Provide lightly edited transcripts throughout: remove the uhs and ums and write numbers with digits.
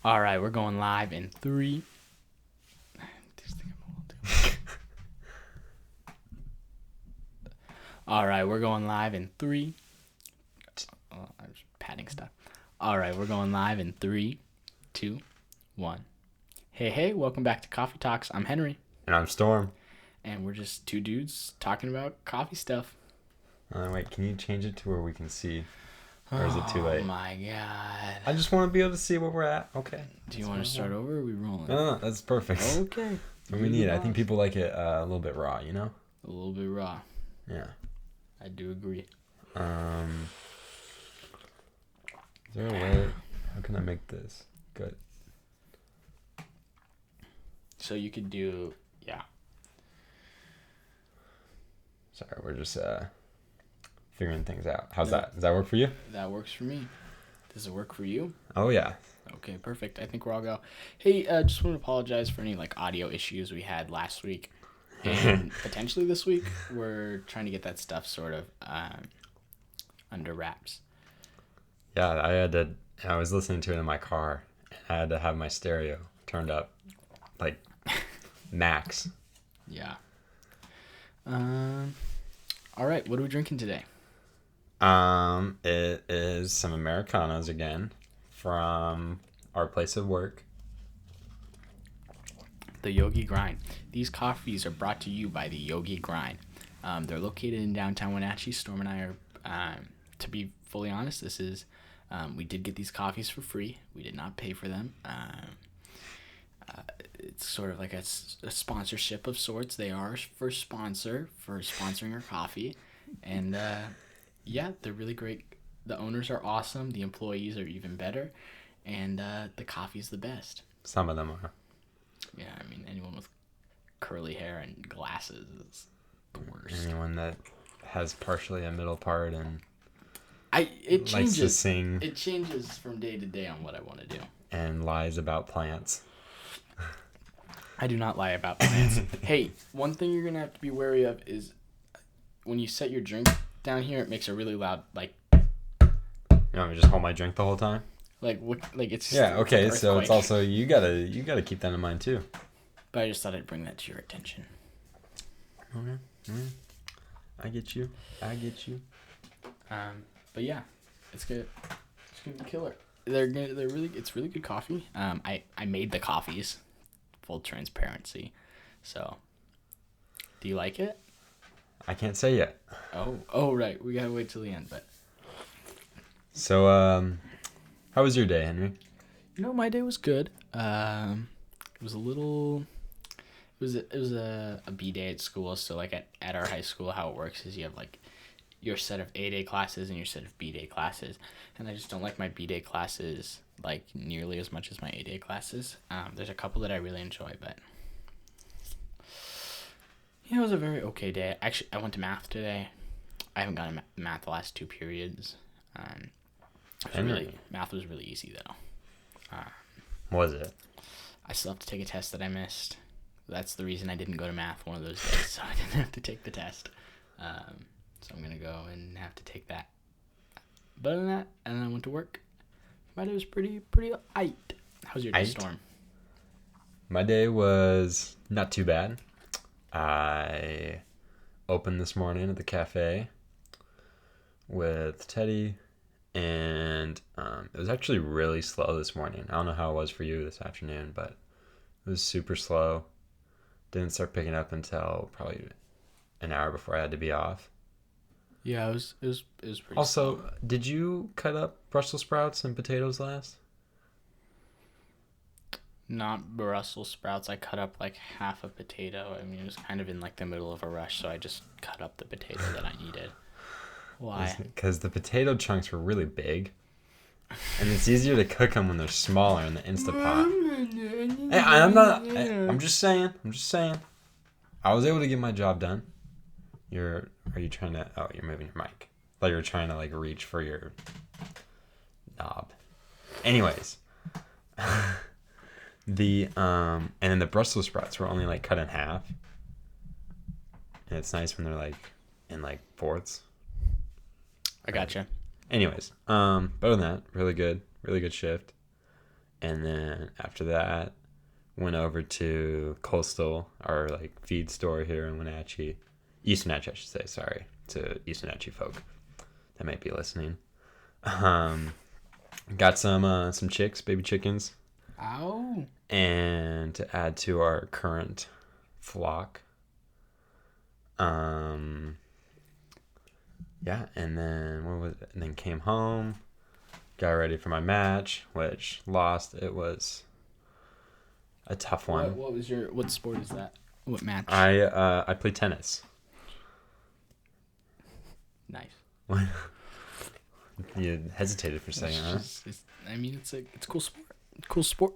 All right, we're going live in 3. All right, we're going live in 3. Oh, I'm just padding stuff. All right, we're going live in 3, 2, 1. Hey, welcome back to Coffee Talks. I'm Henry. And I'm Storm. And we're just two dudes talking about coffee stuff. Wait, can you change it to where we can see? Or is it too late? Oh my god. I just want to be able to see where we're at. Okay. Do you want to start over or are we rolling? No, that's perfect. Okay. What we need. I think people like it a little bit raw, you know? A little bit raw. Yeah. I do agree. Is there a way? How can I make this good? So you could do, yeah. Sorry, we're just figuring things out. How's that? Does that work for you? That works for me. Does it work for you? Oh, yeah. Okay, perfect. I think we're all go. Hey, just want to apologize for any audio issues we had last week and potentially this week. We're trying to get that stuff sort of under wraps. Yeah, I was listening to it in my car, and I had to have my stereo turned up, max. Yeah. All right, what are we drinking today? It is some Americanos again from our place of work. The Yogi Grind. These coffees are brought to you by the Yogi Grind. They're located in downtown Wenatchee. Storm and I are, to be fully honest, we did get these coffees for free. We did not pay for them. It's sort of like a sponsorship of sorts. They are for sponsoring our coffee. And yeah, they're really great. The owners are awesome. The employees are even better. And the coffee's the best. Some of them are. Yeah, I mean, anyone with curly hair and glasses is the worst. Anyone that has partially a middle part and it changes. likes to sing. It changes from day to day on what I want to do. And lies about plants. I do not lie about plants. Hey, one thing you're gonna have to be wary of is when you set your drink down here, it makes a really loud You want me to just hold my drink the whole time? It's just, yeah. Okay. It's So it's also you gotta keep that in mind too. But I just thought I'd bring that to your attention. Okay. I get you. But yeah, it's good. It's gonna be killer. It's really good coffee. I made the coffees. Full transparency. So, do you like it? I can't say yet. Oh, right. We gotta wait till the end. But so, how was your day, Henry? My day was good. It was a little. It was a B day at school. So at our high school, how it works is you have your set of A day classes and your set of B day classes, and I just don't like my B day classes nearly as much as my A day classes. There's a couple that I really enjoy, but yeah, it was a very okay day. Actually, I went to math today. I haven't gotten math the last 2 periods. Math was really easy though. Was it? I still have to take a test that I missed. That's the reason I didn't go to math one of those days, so I didn't have to take the test. So I'm gonna go and have to take that. But other than that, and then I went to work. My day was pretty aight. How's your day, Storm? My day was not too bad. I opened this morning at the cafe with Teddy, and it was actually really slow this morning. I don't know how it was for you this afternoon, but it was super slow. Didn't start picking up until probably an hour before I had to be off. Yeah, it was pretty Also, slow. Did you cut up Brussels sprouts and potatoes last? Not Brussels sprouts. I cut up half a potato. I mean, it was kind of in the middle of a rush, so I just cut up the potato that I needed. Why? Because the potato chunks were really big, and it's easier to cook them when they're smaller in the Instapot. Hey, I'm just saying. I was able to get my job done. Are you trying to? Oh, you're moving your mic. Like you're trying to reach for your knob. Anyways, and then the Brussels sprouts were only cut in half, and it's nice when they're in fourths. I gotcha. Anyways, other than that, really good shift. And then after that, went over to Coastal, our like feed store here in Wenatchee. East Wenatchee, I should say. Sorry to East Wenatchee folk that might be listening. Got some chicks, baby chickens. Ow. And to add to our current flock. Yeah, and then and then came home, got ready for my match, which lost. It was a tough one. What sport is that? What match? I play tennis. Nice. You hesitated for a second, huh? It's a cool sport. Cool sport.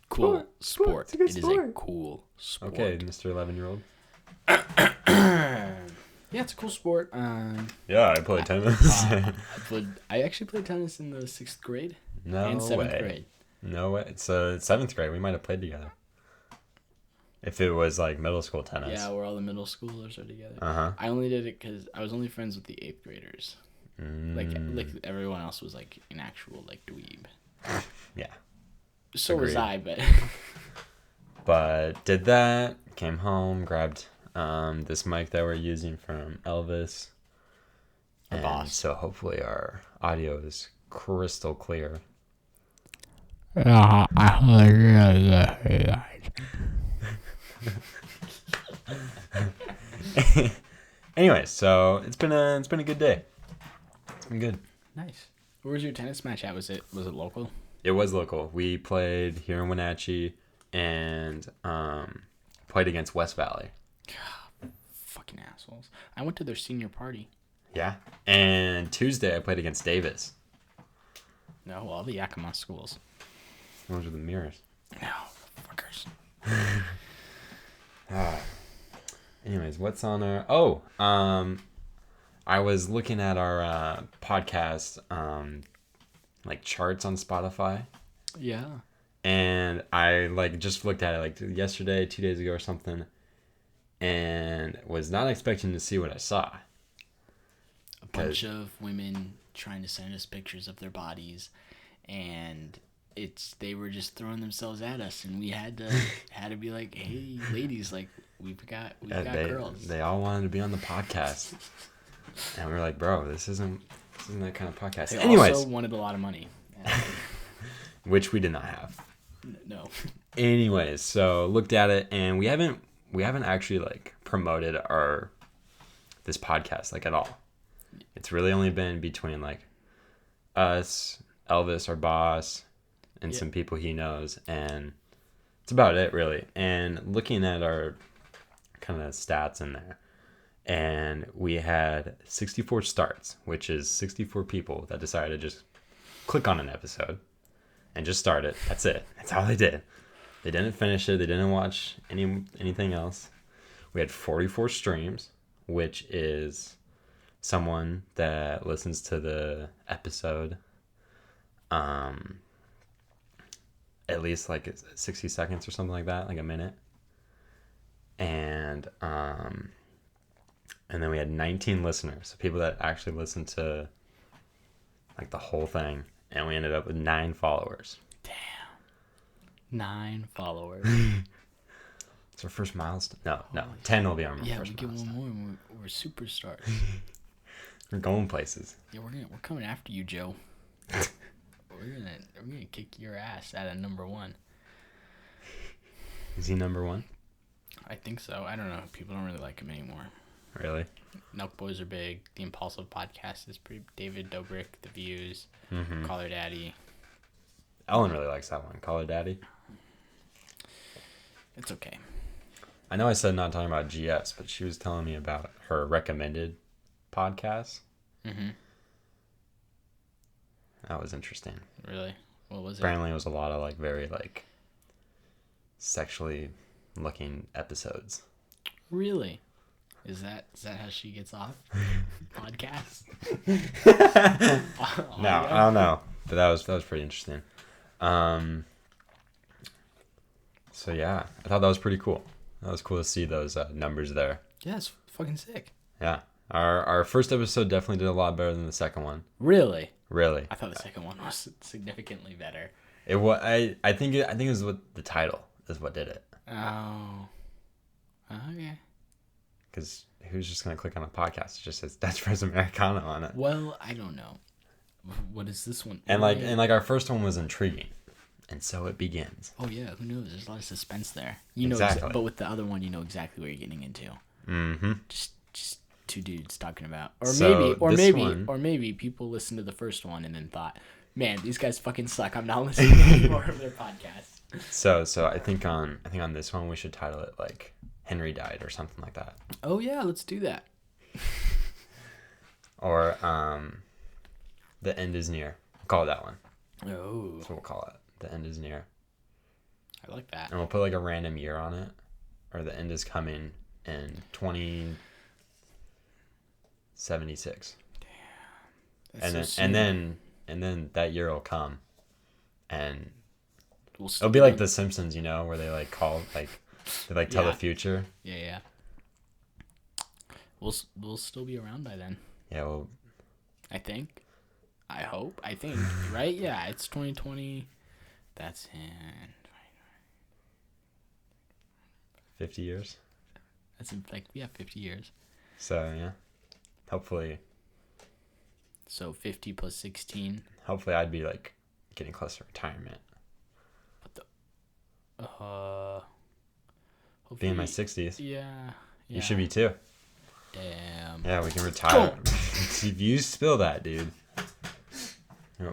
Cool sport. It's a good It is sport. a cool sport. Okay, Mr. 11-year-old. Yeah, it's a cool sport. Yeah, I play tennis. I actually played tennis in the 6th grade No and 7th way. grade. No way. It's 7th grade. We might have played together. If it was like middle school tennis. Yeah, where all the middle schoolers are together. Uh-huh. I only did it because I was only friends with the 8th graders. Like everyone else was like an actual like dweeb. Yeah. So was Agreed. I, but But did that, came home, grabbed this mic that we're using from Elvis. The boss. So hopefully our audio is crystal clear. Anyway, so it's been a good day. It's been good. nice. Where was your tennis match at? Was it local? It was local. We played here in Wenatchee and played against West Valley. Fucking assholes. I went to their senior party. Yeah. And Tuesday I played against Davis. No, all the Yakima schools. Those are the mirrors. No, fuckers. Anyways, what's on our... I was looking at our podcast like charts on Spotify. Yeah. And I like just looked at it like yesterday, 2 days ago or something, and was not expecting to see what I saw. A bunch of women trying to send us pictures of their bodies, and they were just throwing themselves at us, and we had to be like, hey, ladies, like we've got girls. They all wanted to be on the podcast, and we were like, bro, this isn't that kind of podcast. They Anyways, also wanted a lot of money, which we did not have. No. Anyways, so looked at it, and we haven't actually like promoted this podcast like at all. It's really only been between like us, Elvis, our boss, and some people he knows, and it's about it really. And looking at our kind of stats in there, and we had 64 starts, which is 64 people that decided to just click on an episode and just start it. That's it. That's all they did. They didn't finish it. They didn't watch anything else. We had 44 streams, which is someone that listens to the episode at least like 60 seconds or something like that, like a minute. And then we had 19 listeners, so people that actually listened to like the whole thing, and we ended up with 9 followers. Damn. 9 followers. It's our first milestone. No, 10 will be our Yeah, first we get milestone. one more and we're superstars. We're going places. Yeah, we're coming after you, Joe. we're gonna kick your ass out of number 1. Is he number 1? I think so. I don't know. People don't really like him anymore. Really? Nelk Boys are big. The Impulsive Podcast is pretty. David Dobrik, The Views, Call Her Daddy. Ellen really likes that one. Call Her Daddy. It's okay. I know I said not talking about GS, but she was telling me about her recommended podcast. Mm-hmm. That was interesting. Really? What was it? Apparently it was a lot of like very like sexually looking episodes. Really? Is that how she gets off? Podcast? No, I don't know. But that was pretty interesting. So yeah, I thought that was pretty cool. That was cool to see those numbers there. Yeah, it's fucking sick. Yeah. Our first episode definitely did a lot better than the second one. Really? Really. I thought the second one was significantly better. It was. I think it was what the title is what did it. Oh. Okay. Because who's just gonna click on a podcast? It just says Dutch Press Americano on it. Well, I don't know. What is this one? And our first one was intriguing, and so it begins. Oh yeah, who knows? There's a lot of suspense there. You know, exactly. But with the other one, you know exactly what you're getting into. Mm-hmm. Just two dudes talking about, or maybe people listened to the first one and then thought, man, these guys fucking suck. I'm not listening to any more of their podcasts. So I think on this one we should title it like Henry died or something like that. Oh yeah, let's do that. Or the end is near. We'll call it that one. Oh. That's what we'll call it. The end is near. I like that. And we'll put like a random year on it, or the end is coming in 2076. Damn. And then that year will come, and it'll be like The Simpsons, you know, where they like call they tell the future. Yeah. We'll still be around by then. Yeah, well, I think. I hope. I think. Right? Yeah, it's 2020. That's in 50 years. That's in 50 years. So yeah, hopefully. So 50 plus 16. Hopefully, I'd be like getting close to retirement. What the? Hopefully, be in my 60s. Yeah. You should be too. Damn. Yeah, we can retire. If you spill that, dude.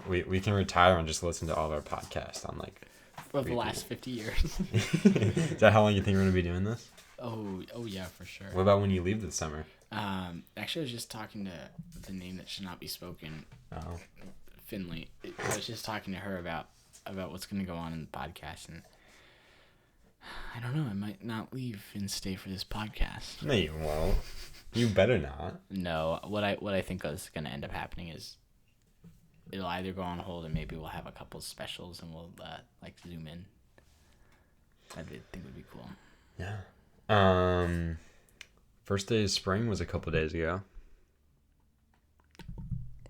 We can retire and just listen to all of our podcasts on like for the last 50 years. Is that how long you think we're gonna be doing this? Oh yeah, for sure. What about when you leave this summer? Actually, I was just talking to the name that should not be spoken. Oh. Finley. I was just talking to her about what's gonna go on in the podcast, and I don't know. I might not leave and stay for this podcast. No, you won't. You better not. No, what I think is gonna end up happening is it'll either go on hold and maybe we'll have a couple of specials and we'll like zoom in. I think would be cool. Yeah. First day of spring was a couple days ago.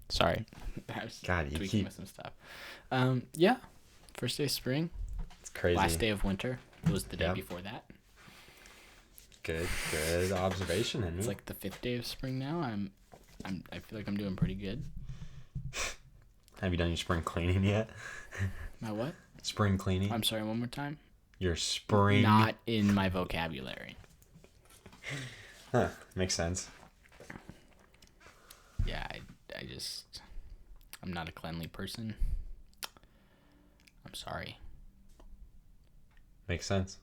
Sorry. I was tweaking with some stuff. Yeah. First day of spring. It's crazy. Last day of winter was the day before that. Good observation, Henry. It's like the 5th day of spring now. I feel like I'm doing pretty good. Have you done your spring cleaning yet? My what? Spring cleaning. I'm sorry, one more time. Your spring. Not in my vocabulary. Huh. Makes sense. Yeah, I'm not a cleanly person. I'm sorry. Makes sense.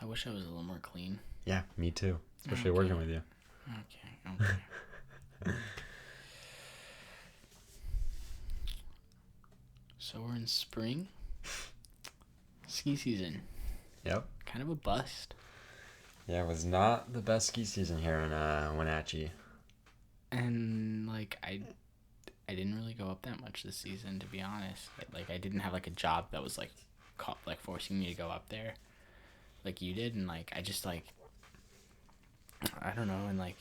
I wish I was a little more clean. Yeah, me too. Especially working with you. Okay. So we're in spring. Ski season. Yep. Kind of a bust. Yeah, it was not the best ski season here in Wenatchee. And like I didn't really go up that much this season, to be honest. Like I didn't have like a job that was like forcing me to go up there, like you did, and like I just like I don't know, and like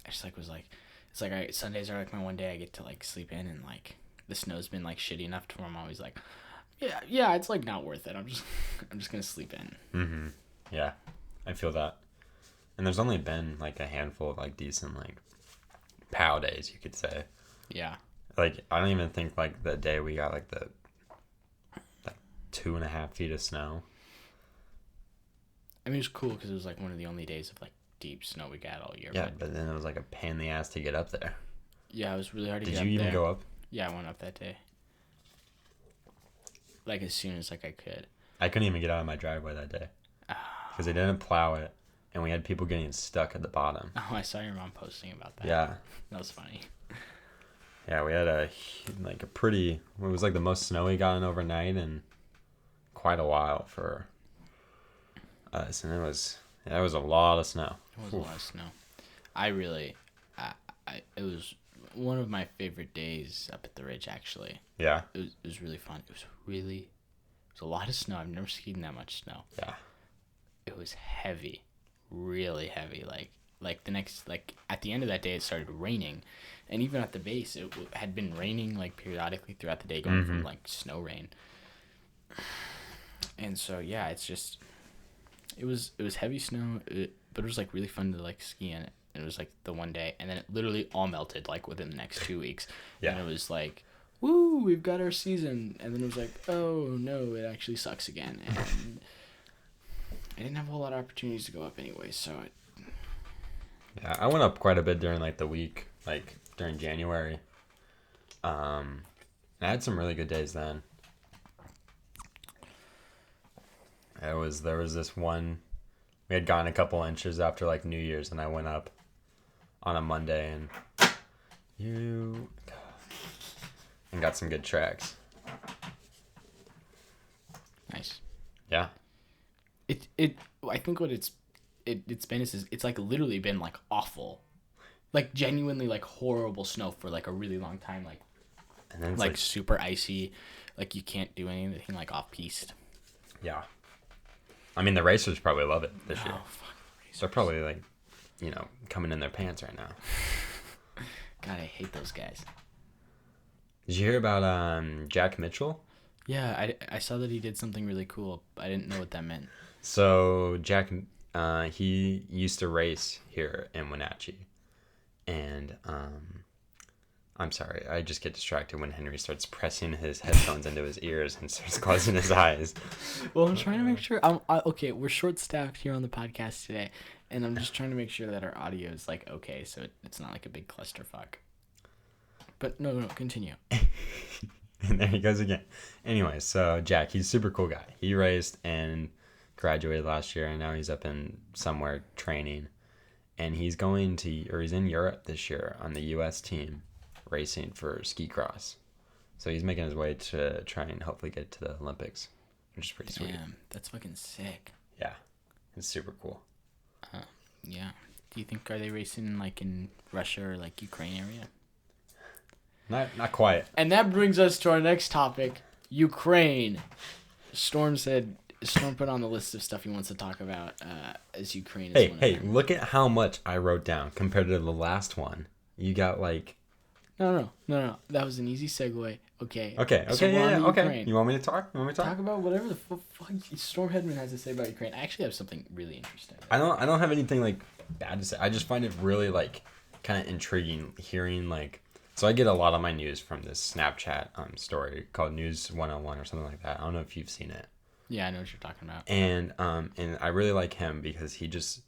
I just like was like it's like Sundays are like my one day I get to like sleep in, and like the snow's been like shitty enough to where I'm always like, yeah, it's like not worth it. I'm just gonna sleep in. Mm-hmm. Yeah, I feel that. And there's only been like a handful of like decent like POW days, you could say. Yeah. Like I don't even think like the day we got like 2.5 feet of snow. I mean, it was cool because it was like one of the only days of like deep snow we got all year. Yeah, but then it was like a pain in the ass to get up there. Yeah, it was really hard to get up there. Did you even go up? Yeah, I went up that day. Like as soon as like I could. I couldn't even get out of my driveway that day because they didn't plow it, and we had people getting stuck at the bottom. Oh, I saw your mom posting about that. Yeah, that was funny. Yeah, we had it was like the most snow we got in overnight in quite a while for us, and it was a lot of snow. It was a lot of snow. It was one of my favorite days up at the ridge, actually. Yeah. It was really fun. It was a lot of snow. I've never skied that much snow. Yeah. It was heavy, really heavy. Like like the next, like at the end of that day, it started raining, and even at the base, it had been raining like periodically throughout the day, going from like snow rain. And so yeah, it's just it was heavy snow, but it was like really fun to like ski in it. It was like the one day, and then it literally all melted like within the next 2 weeks. Yeah. And it was like, woo, we've got our season. And then it was like, oh no, it actually sucks again. And I didn't have a whole lot of opportunities to go up anyway, so Yeah, I went up quite a bit during like the week, like during January. I had some really good days then. There was this one, we had gotten a couple inches after like New Year's, and I went up on a Monday and got some good tracks. nice. Yeah. I think what it's been is it's like literally been like awful, like genuinely like horrible snow for like a really long time, like And then it's like super icy, like you can't do anything like off piste. yeah. I mean, the racers probably love it this year. Fuck They're probably like, coming in their pants right now. God, I hate those guys. Did you hear about Jack Mitchell? Yeah, I saw that he did something really cool. I didn't know what that meant. So Jack, he used to race here in Wenatchee, and I'm sorry, I just get distracted when Henry starts pressing his headphones into his ears and starts closing his eyes. Well, I'm trying to make sure. Okay, we're short-staffed here on the podcast today, and I'm just trying to make sure that our audio is like okay, so it's not like a big clusterfuck. But no, continue. And there he goes again. Anyway, so Jack, he's a super cool guy. He raced and graduated last year, and now he's up in somewhere training. And he's in Europe this year on the U.S. team racing for ski cross. So he's making his way to try and hopefully get to the Olympics, which is pretty sweet. Damn, that's fucking sick. Yeah, it's super cool. Yeah. Do you think are they racing like in Russia or like Ukraine area? Not quite. And that brings us to our next topic, Ukraine. Storm put on the list of stuff he wants to talk about as Ukraine is one of them. Look at how much I wrote down compared to the last one. You got like... No. That was an easy segue. Okay. Okay. So Okay. Ukraine. You want me to talk? Talk about whatever the fuck Storm Hedman has to say about Ukraine. I actually have something really interesting. I don't have anything like bad to say. I just find it really like kind of intriguing hearing like... So I get a lot of my news from this Snapchat story called News 101 or something like that. I don't know if you've seen it. Yeah, I know what you're talking about. And I really like him because he just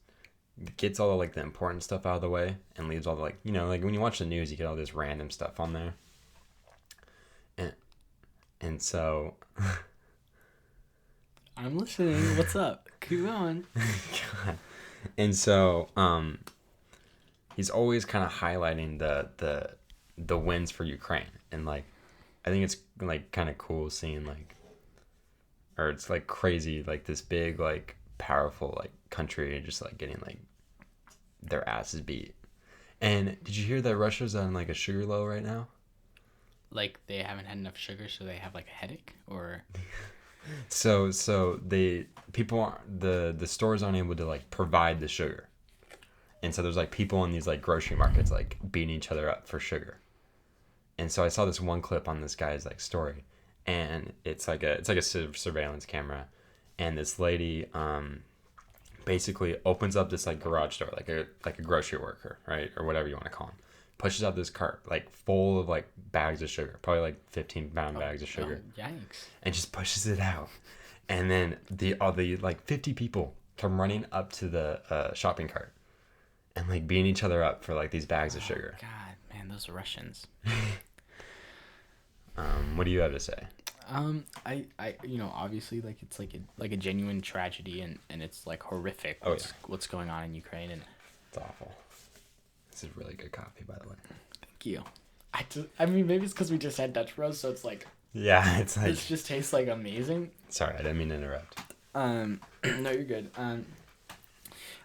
gets all the like the important stuff out of the way and leaves all the like like when you watch the news you get all this random stuff on there. And so I'm listening. What's up? Keep going. God. And so he's always kind of highlighting the wins for Ukraine, and like I think it's like kind of cool seeing like, or it's like crazy like this big like powerful like country just like getting like their asses beat. And did you hear that Russia's on like a sugar low right now? Like they haven't had enough sugar, so they have like a headache, or so the stores aren't able to like provide the sugar, and so there's like people in these like grocery markets like beating each other up for sugar. And so I saw this one clip on this guy's like story, and it's like a surveillance camera, and this lady basically opens up this like garage door like a grocery worker, right, or whatever you want to call him, pushes out this cart like full of like bags of sugar, probably like 15-pound bags of sugar. Yikes. And just pushes it out, and then the like 50 people come running up to the shopping cart and like beating each other up for like these bags of sugar. God, man, those Russians. What do you have to say? I obviously like it's like a genuine tragedy, and it's like horrific what's going on in Ukraine, and it's awful. This is really good coffee, by the way. Thank you. I mean maybe it's because we just had Dutch Bros, so it's like it's like this just tastes like amazing. Sorry, I didn't mean to interrupt. No, you're good.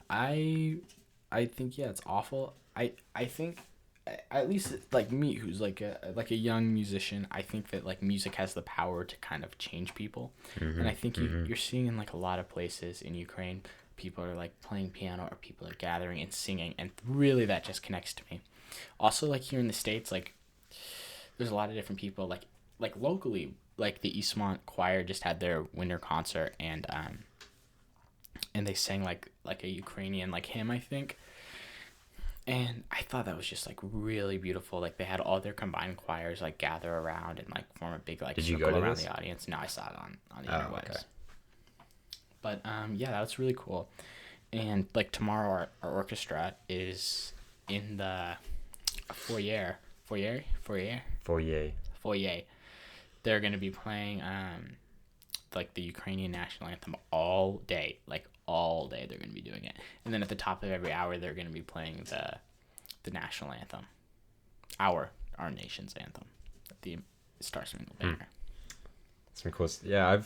I think it's awful. I think at least like me, who's like a young musician, I think that like music has the power to kind of change people, and I think you're seeing in like a lot of places in Ukraine, people are like playing piano or people are gathering and singing, and really that just connects to me. Also, like here in the States, like there's a lot of different people like locally, like the Eastmont Choir just had their winter concert, and they sang like a Ukrainian like hymn, I think. And I thought that was just like really beautiful. Like they had all their combined choirs like gather around and like form a big like Did you circle go to around this? the audience. No, I saw it on the Oh, interwebs. okay. But yeah, that's really cool. And like tomorrow, our orchestra is in the foyer. Foyer. They're gonna be playing like the Ukrainian national anthem all day, like all day. They're gonna be doing it, and then at the top of every hour, they're gonna be playing the national anthem, our nation's anthem, the Star Spangled Banner. It's been cool. Yeah,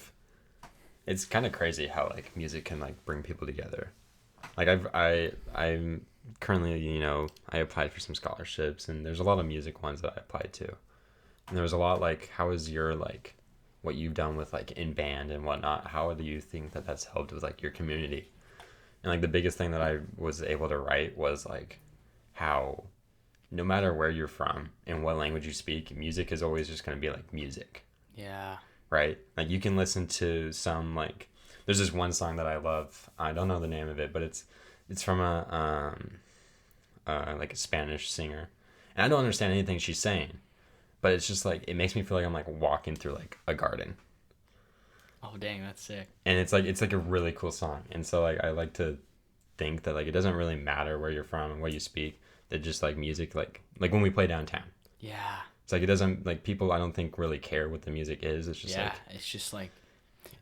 it's kind of crazy how like music can like bring people together. Like I'm currently, I applied for some scholarships, and there's a lot of music ones that I applied to. And there was a lot like, how is your like what you've done with like in band and whatnot? How do you think that that's helped with like your community? And like the biggest thing that I was able to write was like how no matter where you're from and what language you speak, music is always just going to be like music. Yeah. Right? Like you can listen to some like there's this one song that I love. I don't know the name of it, but it's from a like a Spanish singer. And I don't understand anything she's saying. But it's just like it makes me feel like I'm like walking through like a garden. Oh dang, that's sick. And it's like a really cool song. And so like I like to think that like it doesn't really matter where you're from and what you speak. That just like music like when we play downtown. Yeah. It's like it doesn't like people I don't think really care what the music is. It's just like it's just like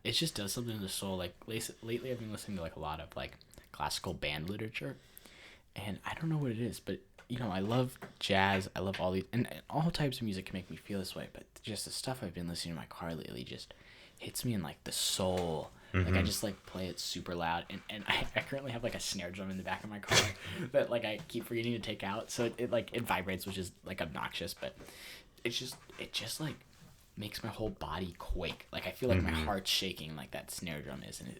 it just does something to the soul. Like lately I've been listening to like a lot of like classical band literature, and I don't know what it is, but I love jazz. I love all these and all types of music can make me feel this way, but just the stuff I've been listening to in my car lately just hits me in like the soul. Like I just like play it super loud, and I currently have like a snare drum in the back of my car that like I keep forgetting to take out, so it like it vibrates, which is like obnoxious, but it just like makes my whole body quake. Like I feel like my heart's shaking like that snare drum is, and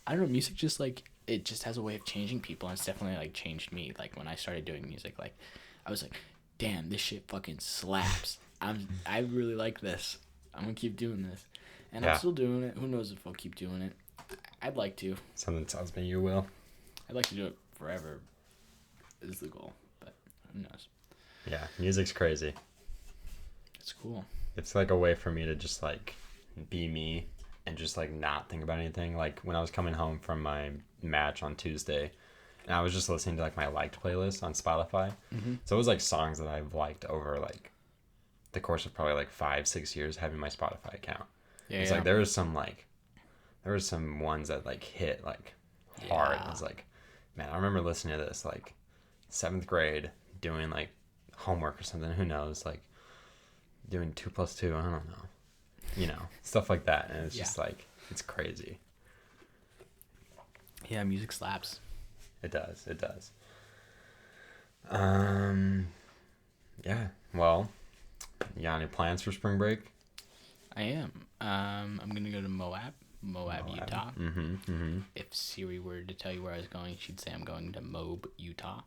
I don't know, music just like it just has a way of changing people, and it's definitely like changed me. Like when I started doing music, like I was like, damn, this shit fucking slaps. I really like this. I'm gonna keep doing this. And I'm still doing it. Who knows if I'll keep doing it. I'd like to. something tells me you will. I'd like to do it forever is the goal. But who knows? Yeah, music's crazy. It's cool. It's like a way for me to just like be me and just like not think about anything. Like when I was coming home from my match on Tuesday, and I was just listening to like my liked playlist on Spotify. So it was like songs that I've liked over like the course of probably like 5-6 years having my Spotify account. Yeah, It's like there was some ones that like hit like hard. Yeah. I was like, man, I remember listening to this like 7th grade doing like homework or something. Who knows? Like doing 2 + 2. I don't know. Stuff like that. And it's just like it's crazy. Yeah, music slaps. It does. Yeah. Well, you got any plans for spring break? I am. I'm gonna go to Moab, Utah. If Siri were to tell you where I was going, she'd say I'm going to Moab, Utah.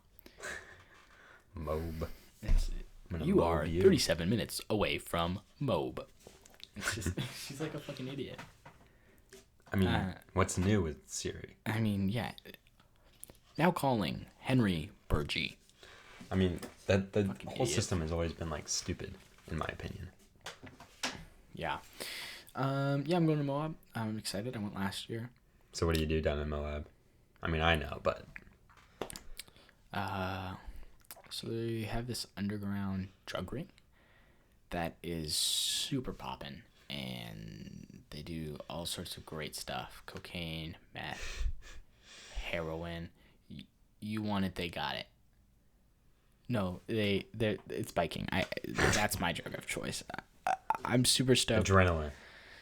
Moab. You are 37 minutes away from Moab. It's just, she's like a fucking idiot. I mean, what's new with Siri? I mean, yeah. Now calling Henry Burgee. I mean, the Fucking whole idiot. system has always been like stupid, in my opinion. Yeah. I'm going to Moab. I'm excited. I went last year. So what do you do down in Moab? I mean, I know, but So they have this underground drug ring that is super poppin', and they do all sorts of great stuff: cocaine, meth, heroin. You want it, they got it. No, it's biking. That's my drug of choice. I'm super stoked. adrenaline.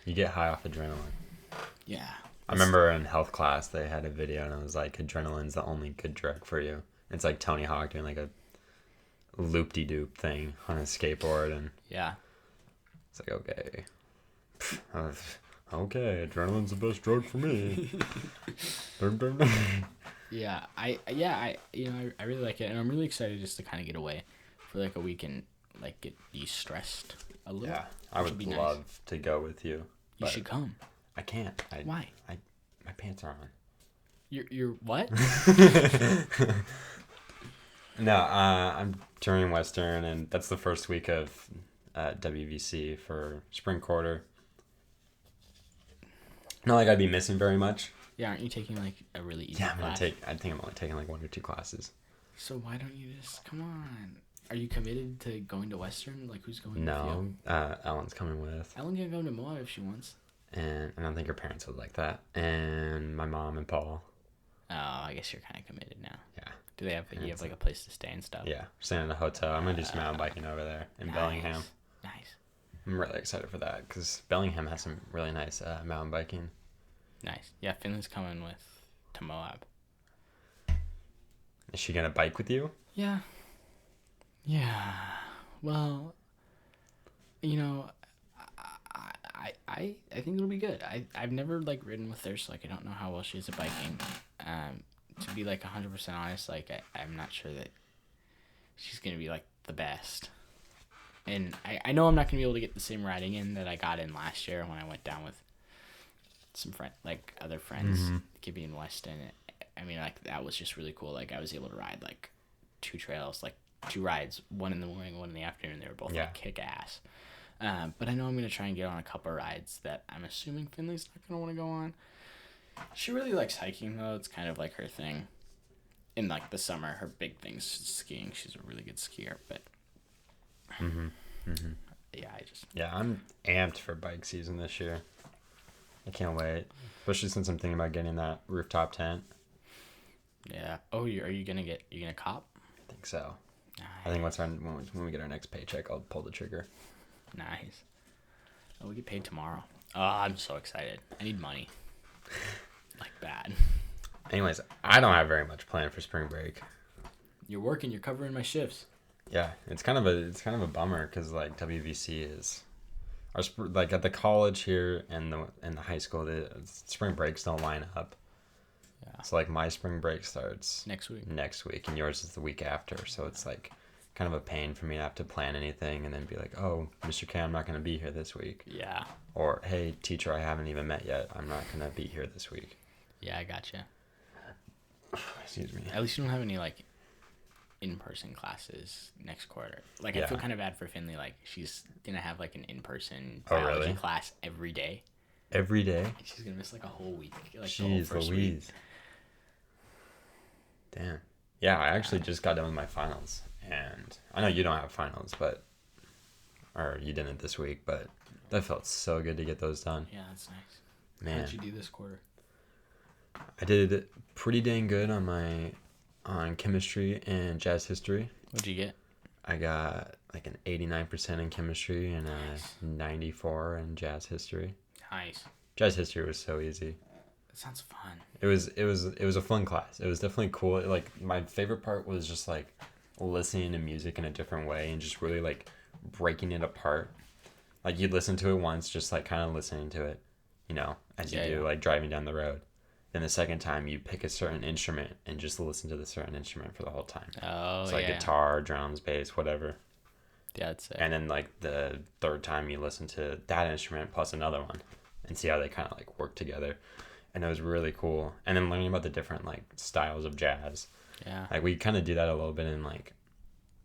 You get high off adrenaline. Yeah. I remember in health class they had a video and it was like adrenaline's the only good drug for you. It's like Tony Hawk doing like a loop-de-doop thing on a skateboard, and Yeah. it's like okay, adrenaline's the best drug for me. I really like it, and I'm really excited just to kind of get away for like a week and like get de-stressed a little. Yeah, I would love to go with you. You should come. I can't. Why? My pants are on. You're what? No, I'm touring Western, and that's the first week of WVC for spring quarter. Not like I'd be missing very much. Yeah, aren't you taking like a really easy class? I think I'm only taking like 1 or 2 classes. So why don't you just come on? Are you committed to going to Western? Like, who's going with No, you? Ellen's coming with. Ellen can go to Moab if she wants. And I don't think her parents would like that. And my mom and Paul. Oh, I guess you're kind of committed now. Yeah. Do they have you have like a place to stay and stuff? Yeah, staying in a hotel. I'm gonna do some mountain biking over there in Bellingham. Nice. I'm really excited for that because Bellingham has some really nice mountain biking. Nice. Yeah, Finland's coming to Moab. Is she gonna bike with you? Yeah. Yeah. Well, you know, I think it'll be good. I've never like ridden with her, so like I don't know how well she is at biking. To be like 100% honest, like I'm not sure that she's gonna be like the best. And I know I'm not gonna be able to get the same riding in that I got in last year when I went down with some other friends, Gibby and Weston. I mean, like that was just really cool. Like I was able to ride like 2 trails, like 2 rides, one in the morning, one in the afternoon. They were both like kick ass. But I know I'm gonna try and get on a couple rides that I'm assuming Finley's not gonna want to go on. She really likes hiking though. It's kind of like her thing. In like the summer, her big thing's skiing. She's a really good skier, but yeah, I'm amped for bike season this year. I can't wait, especially since I'm thinking about getting that rooftop tent. Yeah. Oh, are you gonna cop? I think so. Nice. I think when we get our next paycheck, I'll pull the trigger. Nice. Oh, we get paid tomorrow. Oh, I'm so excited. I need money. Like bad. Anyways, I don't have very much planned for spring break. You're working. You're covering my shifts. Yeah, it's kind of a bummer because like WVC is, like at the college here and the high school, the spring breaks don't line up. Yeah. So like my spring break starts next week, and yours is the week after. So it's like kind of a pain for me to have to plan anything and then be like, oh, Mr. K, I'm not going to be here this week. Yeah. Or hey, teacher, I haven't even met yet. I'm not going to be here this week. Yeah, I gotcha. Excuse me. At least you don't have any like in-person classes next quarter. Like I feel kind of bad for Finley. Like she's gonna have like an in-person biology class every day. Every day. And she's gonna miss like a whole week. Like Jeez, the whole first week. Damn. Yeah, I actually just got done with my finals, and I know you don't have finals, or you didn't this week, but that felt so good to get those done. Yeah, that's nice. Man, how'd you do this quarter? I did pretty dang good on chemistry and jazz history. What'd you get? I got like an 89% in chemistry and a 94 in jazz history. Nice. Jazz history was so easy. That sounds fun. It was a fun class. It was definitely cool. Like my favorite part was just like listening to music in a different way and just really like breaking it apart. Like you'd listen to it once, just like kind of listening to it, as you do like driving down the road. Then the second time you pick a certain instrument and just listen to the certain instrument for the whole time. Oh, it's like guitar, drums, bass, whatever. Yeah, that's it. And then like the third time you listen to that instrument plus another one and see how they kind of like work together. And it was really cool. And then learning about the different like styles of jazz. Yeah. Like we kind of do that a little bit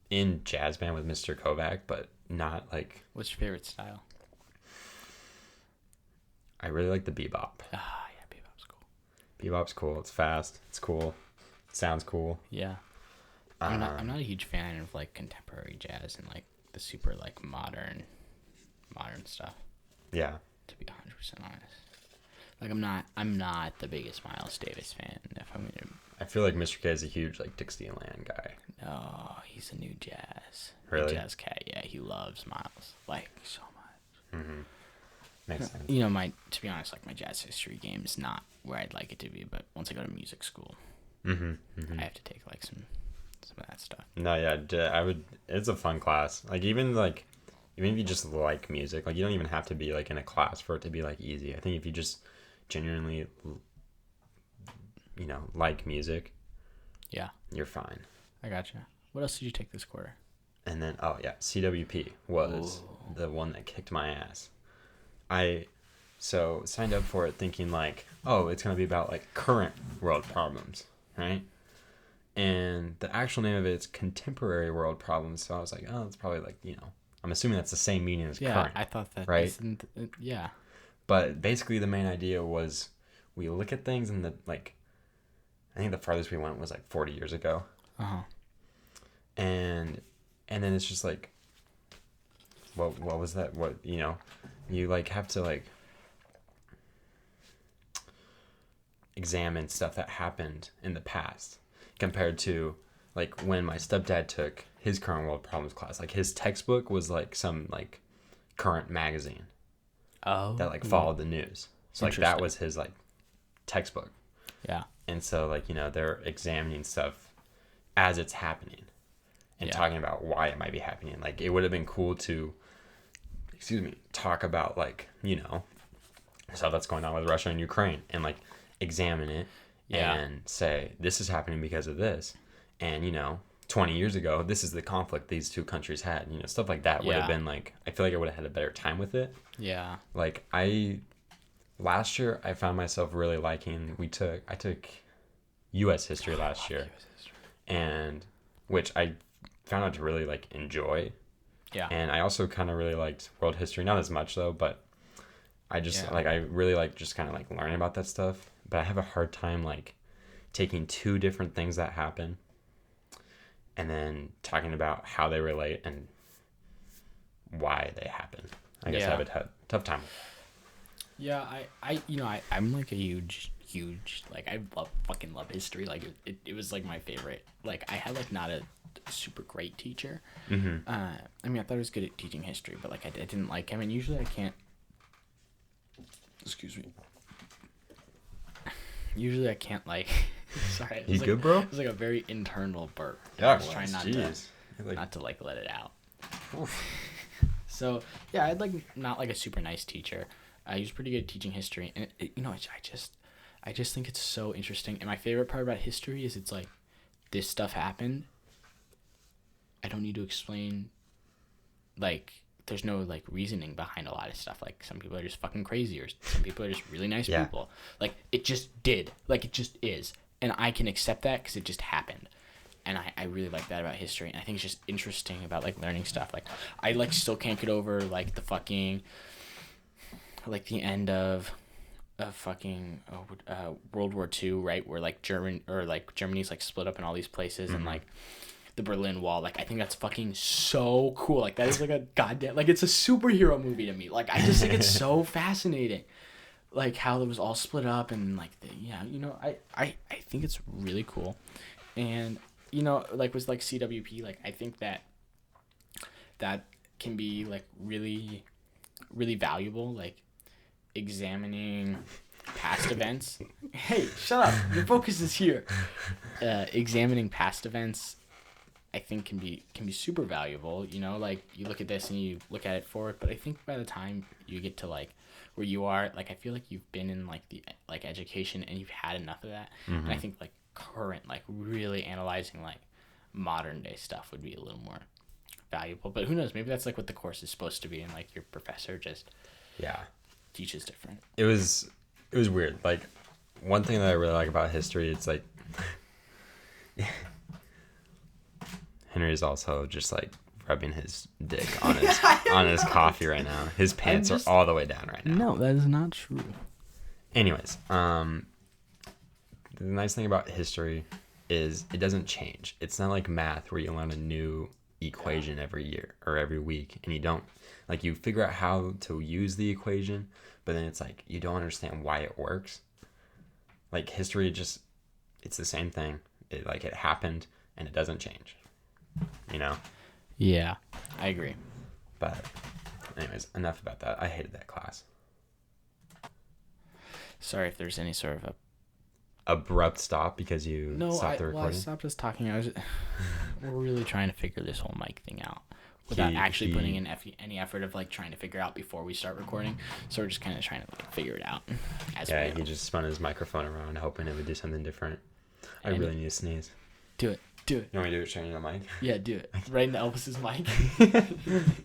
in jazz band with Mr. Kovac, but not like. What's your favorite style? I really like the bebop. Ah, yeah, bebop's cool. Bebop's cool. It's fast. It's cool. It sounds cool. Yeah. I'm not a huge fan of like contemporary jazz and like the super like modern stuff. Yeah. To be 100% honest. Like I'm not the biggest Miles Davis fan. If I'm gonna. I feel like Mr. K is a huge like Dixieland guy. No, he's a new jazz. Really? Jazz cat. Yeah, he loves Miles like so much. Mm-hmm. Makes sense. To be honest, like my jazz history game is not where I'd like it to be. But once I go to music school, I have to take like some of that stuff. No, yeah, I would. It's a fun class. Like even if you just like music, like you don't even have to be like in a class for it to be like easy. I think if you just genuinely like music, Yeah. you're fine. I gotcha. What else did you take this quarter? And then, CWP was the one that kicked my ass. I signed up for it thinking like, oh, it's going to be about like current world problems, right? And the actual name of it is contemporary world problems. So I was like, oh, it's probably like, I'm assuming that's the same meaning as current. I thought that. Right? Yeah. But basically the main idea was we look at things and I think the farthest we went was like 40 years ago. Uh-huh. And then it's just like, what was that? What, you like have to like examine stuff that happened in the past compared to like when my stepdad took his current world problems class. Like his textbook was like some like current magazine that like followed the news. So like that was his like textbook. Yeah. And so like, they're examining stuff as it's happening and talking about why it might be happening. Like it would have been cool to talk about like, stuff that's going on with Russia and Ukraine and like examine it and say this is happening because of this. And 20 years ago, this is the conflict these two countries had. Stuff like that would have been like, I feel like I would have had a better time with it. Yeah. Like last year I found myself really liking, I took US history last year. US history. And which I found out to really like enjoy. Yeah. And I also kind of really liked world history, not as much though, but I just like, I really like just kind of like learning about that stuff. But I have a hard time like taking two different things that happen and then talking about how they relate and why they happen. I guess I have a tough time. Yeah, I'm like a huge like I fucking love history. Like it was like my favorite. Like I had like not a super great teacher. Mm-hmm. I mean I thought I was good at teaching history, but like I didn't like him. And usually I can't. Excuse me. Usually I can't like. Sorry. You good, bro? It was like a very internal burp. Yeah, I was trying not to like let it out. Oof. So yeah, I had like not like a super nice teacher. He was pretty good at teaching history, and I just think it's so interesting. And my favorite part about history is it's like this stuff happened. I don't need to explain. Like there's no like reasoning behind a lot of stuff. Like some people are just fucking crazy, or some people are just really nice people. Like it just did. Like it just is, and I can accept that because it just happened. And I really like that about history. And I think it's just interesting about like learning stuff. Like I like still can't get over like the fucking like the end of fucking World War II, right? Where like Germany's like split up in all these places. Mm-hmm. And like the Berlin Wall. Like I think that's fucking so cool. Like that is like a goddamn like it's a superhero movie to me. Like I just think it's so fascinating. Like how it was all split up and like I think it's really cool. And like with like CWP, like I think that can be like really, really valuable, like examining past events. Hey, shut up! Your focus is here. Examining past events, I think can be super valuable. Like you look at this and you look at it forward, but I think by the time you get to like where you are, like I feel like you've been in like the like education and you've had enough of that, and I think like current like really analyzing like modern day stuff would be a little more valuable. But who knows, maybe that's like what the course is supposed to be, and like your professor just teaches different. It was weird. Like one thing that I really like about history, it's like Henry is also just like rubbing his dick on his on his coffee right now. His pants are all the way down right now. No, that is not true. Anyways, the nice thing about history is it doesn't change. It's not like math where you learn a new equation every year or every week, and you don't like you figure out how to use the equation, but then it's like you don't understand why it works. Like history it's the same thing. It happened and it doesn't change. Yeah, I agree. But anyways, enough about that. I hated that class. Sorry if there's any sort of a abrupt stop because you stopped the recording. I stopped us talking. We're really trying to figure this whole mic thing out. without actually putting in any effort of like trying to figure out before we start recording. So we're just kind of trying to like figure it out as we go. He just spun his microphone around hoping it would do something different. I And really need to sneeze. Do it. You want me to do it straight in the mic? Yeah, do it. Right into Elvis's mic.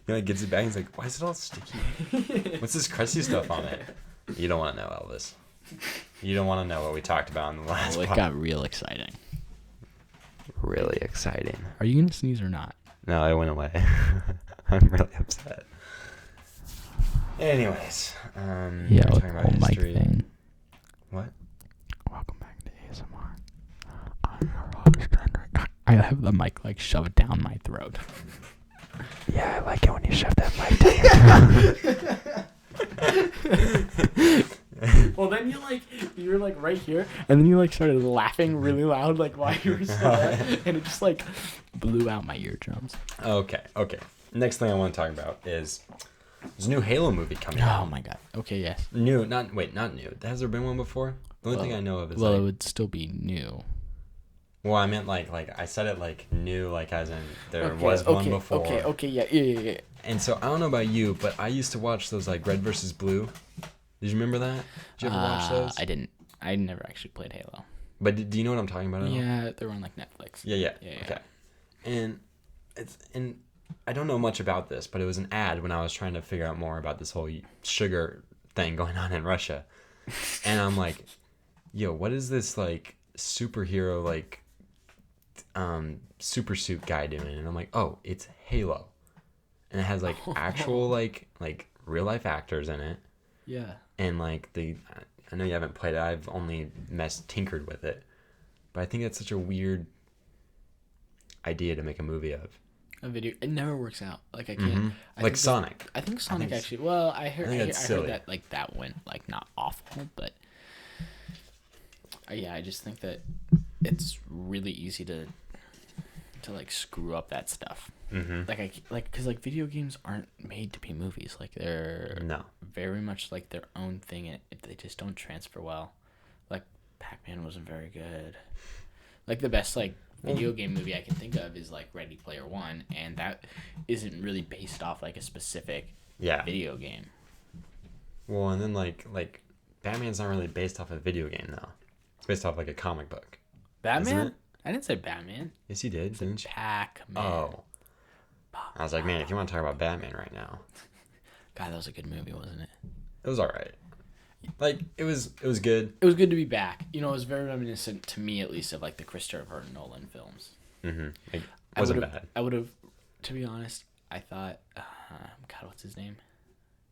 He gets it back and he's like, why is it all sticky? What's this crusty stuff on it? You don't want to know, Elvis. You don't want to know what we talked about in the last It got real exciting. Really exciting. Are you going to sneeze or not? No, it went away. I'm really upset. Anyways. Yeah, we're with talking the about whole mic history. thing. What? Welcome back to ASMR. I'm your host, Henry. I have the mic like shoved down my throat. Yeah, I like it when you shove that mic down your throat. Well, then you were like right here, and then you like started laughing really loud, like while you were still there, and it just like blew out my eardrums. Okay. Next thing I want to talk about is there's a new Halo movie coming out. Oh my god. Okay, yes. Not new. Has there been one before? The only thing I know of is it would still be new. Well, I meant like I said it like new, like as in there was one before. Okay, yeah. And so I don't know about you, but I used to watch those like Red versus Blue. Did you remember that? Did you ever watch those? I didn't. I never actually played Halo. But do you know what I'm talking about at all? Yeah, they were on like Netflix. Yeah. Okay. And I don't know much about this, but it was an ad when I was trying to figure out more about this whole sugar thing going on in Russia. And I'm like, yo, what is this like superhero like super suit guy doing? And I'm like, oh, it's Halo. And it has like actual like real life actors in it. Yeah. And like I know you haven't played it. I've only tinkered with it. But I think that's such a weird idea to make a movie of. A video, it never works out. Like I can't. Mm-hmm. Like Sonic. I think Sonic actually. Well, I heard silly. that like that went like not awful, but yeah, I just think that it's really easy to like screw up that stuff. Mm-hmm. Because video games aren't made to be movies. Like they're very much like their own thing, and they just don't transfer well. Like Pac-Man wasn't very good. Like the best video game movie I can think of is like Ready Player One, and that isn't really based off like a specific video game. Well, and then like Batman's not really based off a video game though. It's based off like a comic book. Batman? I didn't say Batman. Yes, you did, didn't you? Pac-Man. Oh. I was like, man, if you want to talk about Batman right now. God, that was a good movie, wasn't it? It was all right. Like, it was good. It was good to be back. It was very reminiscent, to me at least, of like the Christopher Nolan films. Mm-hmm. It wasn't bad. I would have, to be honest, I thought, God, what's his name?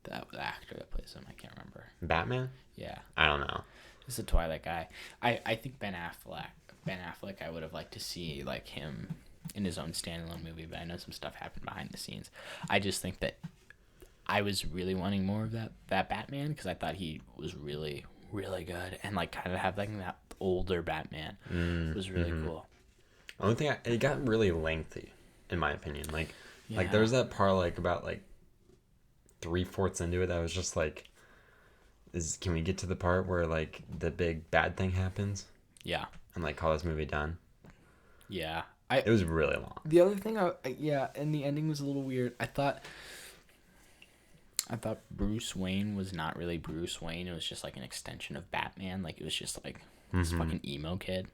The actor that plays him, I can't remember. Batman? Yeah. I don't know. It's the Twilight guy. I think Ben Affleck, I would have liked to see like him in his own standalone movie, but I know some stuff happened behind the scenes. I just think that I was really wanting more of that Batman because I thought he was really, really good, and like kind of have like that older Batman was really cool. The only thing it got really lengthy, in my opinion. Like there was that part like about like 3/4 into it that was just like, can we get to the part where like the big bad thing happens? Yeah. And like call this movie done? Yeah. It was really long. The other thing, and the ending was a little weird. I thought Bruce Wayne was not really Bruce Wayne. It was just like an extension of Batman. Like it was just like this fucking emo kid.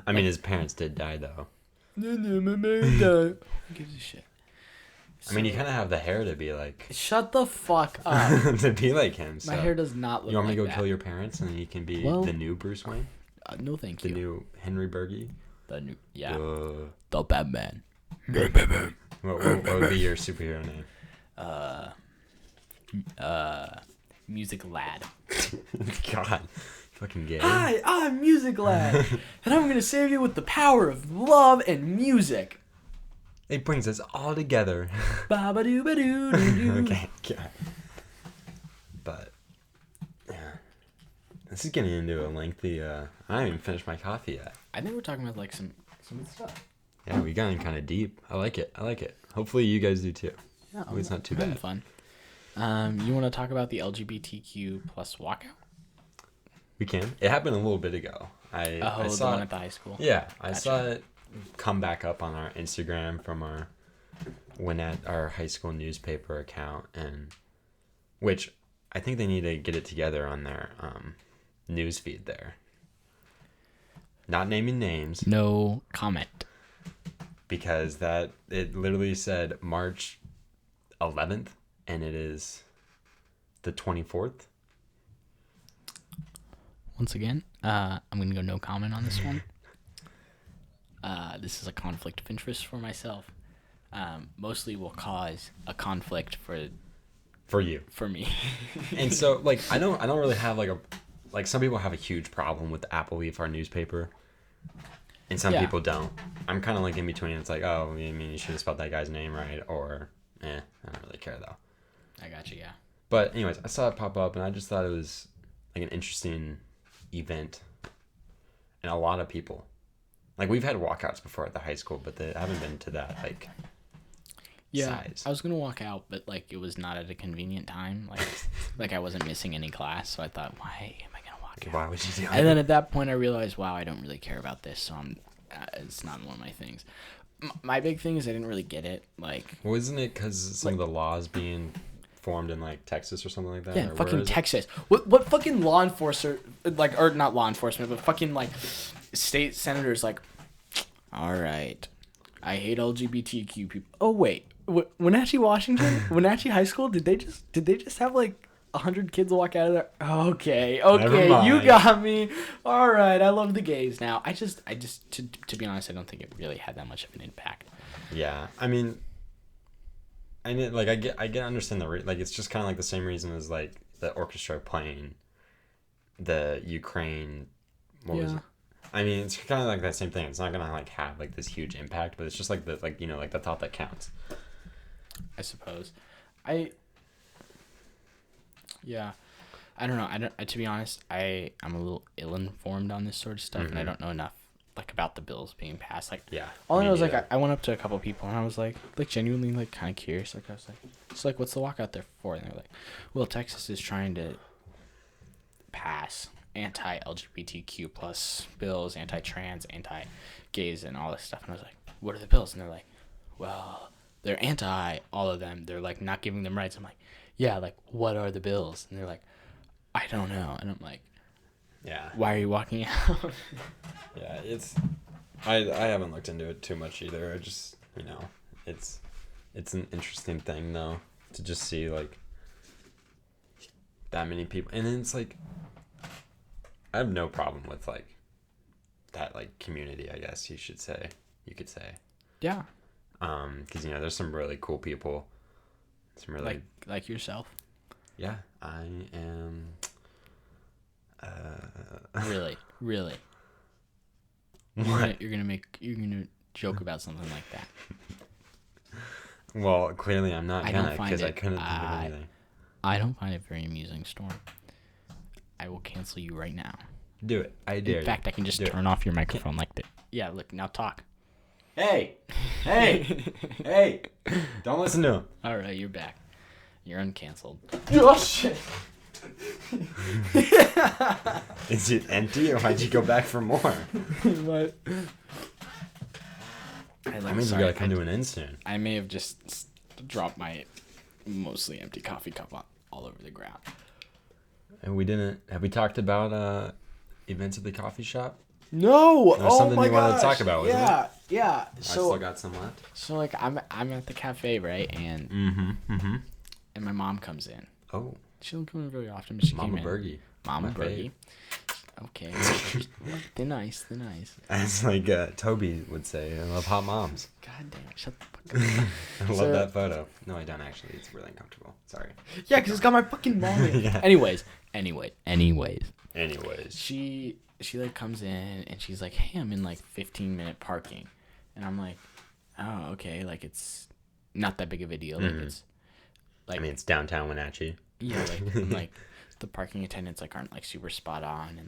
I mean, his parents did die though. Who gives a shit? I mean, you kind of have the hair to be like. Shut the fuck up. To be like him. So. My hair does not look. You want me like to go that. kill your parents and then you can be the new Bruce Wayne? No, thank you. The new Henry Berge? The new, the Batman. What would be your superhero name? Music Lad. God, fucking gay. Hi, I'm Music Lad, and I'm gonna save you with the power of love and music. It brings us all together. Ba-ba-doo-ba-doo-doo-doo. Okay, God. But yeah, this is getting into a lengthy. I haven't even finished my coffee yet. I think we're talking about like some good stuff. Yeah, we got in kind of deep. I like it. Hopefully you guys do too. Yeah, it's not too bad. Fun. You want to talk about the LGBTQ plus walkout? We can. It happened a little bit ago. I saw the one it at the high school. Yeah, I saw it come back up on our Instagram from our went at our high school newspaper account, and which I think they need to get it together on their news feed there. Not naming names. No comment. Because it literally said March 11th, and it is the 24th. Once again, I'm going to go no comment on this one. This is a conflict of interest for myself. Mostly will cause a conflict for you. For me. And so, like, I don't really have some people have a huge problem with the Apple Leaf, our newspaper, and some people don't. I'm kind of like in between. It's like, oh, I mean, you should have spelled that guy's name right, or I don't really care though. I got you, yeah. But anyways, I saw it pop up, and I just thought it was like an interesting event, and a lot of people. Like, we've had walkouts before at the high school, but they haven't been to that size. I was gonna walk out, but like it was not at a convenient time. Like I wasn't missing any class, so I thought, why am I gonna walk out? Why would you do that? And then at that point, I realized, wow, I don't really care about this, so it's not one of my things. My big thing is I didn't really get it. Like, well, isn't it because some of the laws being formed in like Texas or something like that? Yeah, fucking Texas. What fucking law enforcer, like, or not law enforcement, but fucking like state senators, like, all right, I hate LGBTQ people. Oh wait, Wenatchee, Washington, Wenatchee High School, did they just have like 100 kids walk out of there? Okay, you got me. All right, I love the gays now. I just to be honest, I don't think it really had that much of an impact. Yeah, I mean, I understand like it's just kind of like the same reason as like the orchestra playing the Ukraine. What was it? I mean, it's kind of like that same thing. It's not gonna like have like this huge impact, but it's just like the like the thought that counts. I suppose. Yeah, I don't know. To be honest, I'm a little ill-informed on this sort of stuff, and I don't know enough like about the bills being passed. Like, yeah, all I know is like I went up to a couple people and I was like genuinely like kind of curious. Like I was like, just like, what's the walkout there for? And they're like, well, Texas is trying to pass anti-LGBTQ plus bills, anti-trans, anti-gays, and all this stuff. And I was like, what are the bills? And they're like, well, they're anti all of them. They're like not giving them rights. I'm like, yeah, like what are the bills? And they're like, I don't know. And I'm like, yeah, why are you walking out? Yeah, I haven't looked into it too much either. I just, it's an interesting thing though to just see like that many people, and then it's like I have no problem with like that like community, I guess you could say. Yeah. Because there's some really cool people. Some really like yourself. Yeah, I am. Really. What? You're gonna joke about something like that. Well, clearly I'm not gonna, because I couldn't think of anything. I don't find it very amusing, Storm. I will cancel you right now. Do it. I dare you. In fact, I can just turn off your microphone like that. Yeah, look, now talk. Hey! Don't listen to him. All right, you're back. You're uncanceled. Oh, shit! Is it empty, or why'd you go back for more? What? I mean, you gotta come to an end soon. I may have just dropped my mostly empty coffee cup all over the ground. And we didn't. Have we talked about events at the coffee shop? No. There's something you wanted to talk about, wasn't it? Yeah. I still got some left. So like I'm at the cafe, right? And and my mom comes in. Oh. She doesn't come in very often, but she came in. Mama Bergie. Okay. They're nice. As like Toby would say, I love hot moms. God damn it, shut the fuck up. I love that photo. No, I don't actually. It's really uncomfortable. Sorry. Yeah, because it's got my fucking mom in it. Yeah. Anyways. She like comes in and she's like, hey, I'm in like 15-minute parking. And I'm like, oh, okay. Like it's not that big of a deal. Like it's like, I mean, it's downtown Wenatchee. Yeah, like the parking attendants like aren't like super spot on,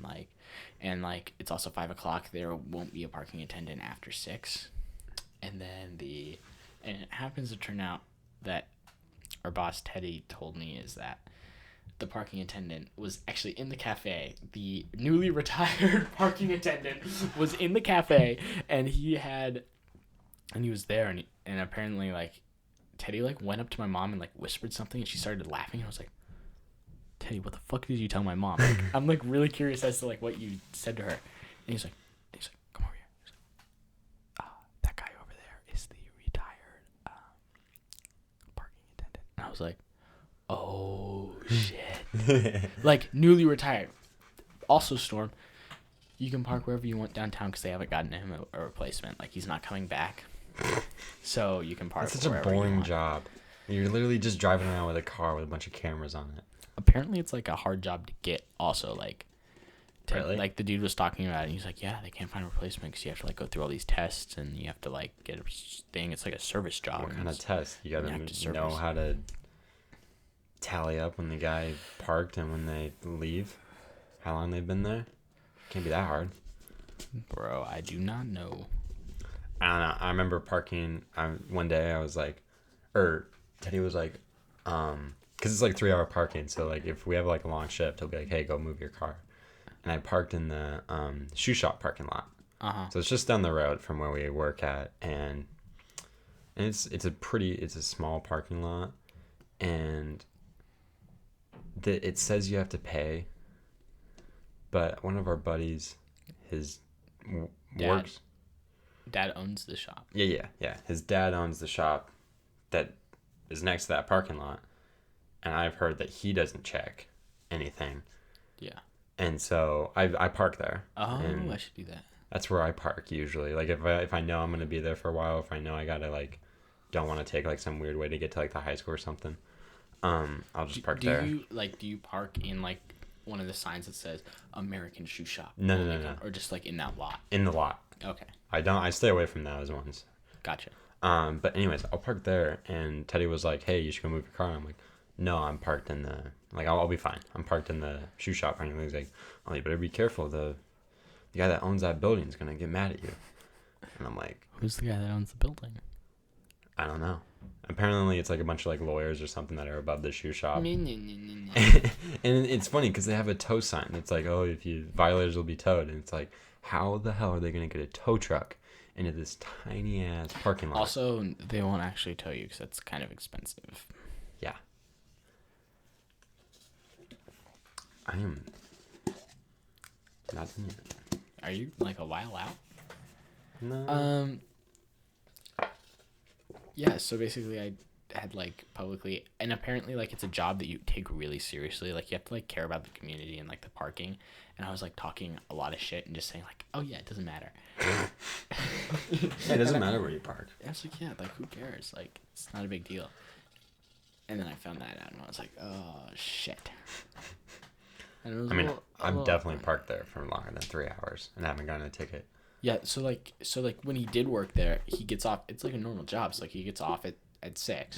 and like it's also 5:00. There won't be a parking attendant after 6, and it happens to turn out that our boss Teddy told me is that the parking attendant was actually in the cafe. The newly retired parking attendant was in the cafe, and he was there, and apparently like Teddy like went up to my mom and like whispered something, and she started laughing. And I was like, Teddy, what the fuck did you tell my mom? Like, I'm like really curious as to like what you said to her. And he's like, come over here. He's like, that guy over there is the retired parking attendant. And I was like, oh shit. Like newly retired. Also, Storm, you can park wherever you want downtown because they haven't gotten him a replacement. Like he's not coming back, so you can park. That's such a boring job. You're literally just driving around with a car with a bunch of cameras on it. Apparently, it's like a hard job to get. Also, like, really? Like the dude was talking about it. And he's like, yeah, they can't find a replacement because you have to like go through all these tests and you have to like get a thing. It's like a service job. What kind of test? You gotta know how to tally up when the guy parked and when they leave. How long they've been there? Can't be that hard. Bro, I do not know. I don't know. I remember parking. One day I was like, Teddy was like, because it's like 3-hour parking. So like if we have like a long shift, he'll be like, hey, go move your car. And I parked in the shoe shop parking lot. So it's just down the road from where we work at, and it's a small parking lot, and it says you have to pay. But one of our buddies, his works. Dad owns the shop. Yeah. His dad owns the shop that is next to that parking lot. And I've heard that he doesn't check anything. Yeah. And so I park there. Oh, I should do that. That's where I park usually. Like if I know I'm going to be there for a while, if I know I got to like, don't want to take like some weird way to get to like the high school or something, I'll just park there. Do you park in like one of the signs that says American Shoe Shop? No. Or just like in that lot? In the lot. Okay. I stay away from those ones. Gotcha. But anyways, I'll park there, and Teddy was like, hey, you should go move your car. And I'm like, no, I'm parked in the, like, I'll be fine. I'm parked in the shoe shop. And he's like, oh, you better be careful. The guy that owns that building is going to get mad at you. And I'm like, who's the guy that owns the building? I don't know. Apparently it's like a bunch of like lawyers or something that are above the shoe shop. And it's funny because they have a tow sign. It's like, oh, if you violators will be towed. And it's like, how the hell are they going to get a tow truck into this tiny ass parking lot? Also, they won't actually tow you because that's kind of expensive. Yeah. I am not in it. Are you like a while out? No. Yeah, so basically I had like publicly, and apparently like it's a job that you take really seriously. Like you have to like care about the community and like the parking. And I was like talking a lot of shit and just saying like, oh yeah, it doesn't matter. It doesn't matter where you park. I was like, yeah, like who cares? Like it's not a big deal. And then I found that out and I was like, oh shit. And it was I've definitely parked there for longer than 3 hours and haven't gotten a ticket. Yeah, so like when he did work there, he gets off. It's like a normal job. So like he gets off at 6,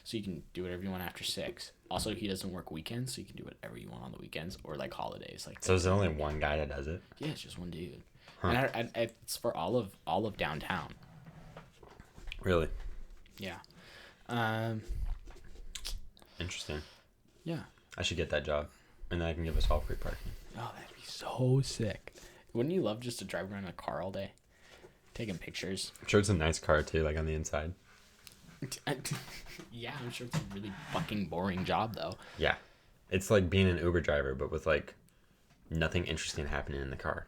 so you can do whatever you want after 6. Also, he doesn't work weekends, so you can do whatever you want on the weekends or like holidays. Like so, is there only one guy that does it? Yeah, it's just one dude, and it's for all of downtown. Really? Yeah. Interesting. Yeah. I should get that job, and then I can give us all free parking. Oh, that'd be so sick. Wouldn't you love just to drive around in a car all day, taking pictures? I'm sure it's a nice car too, like on the inside. Yeah, I'm sure it's a really fucking boring job though. Yeah, it's like being an Uber driver, but with like nothing interesting happening in the car.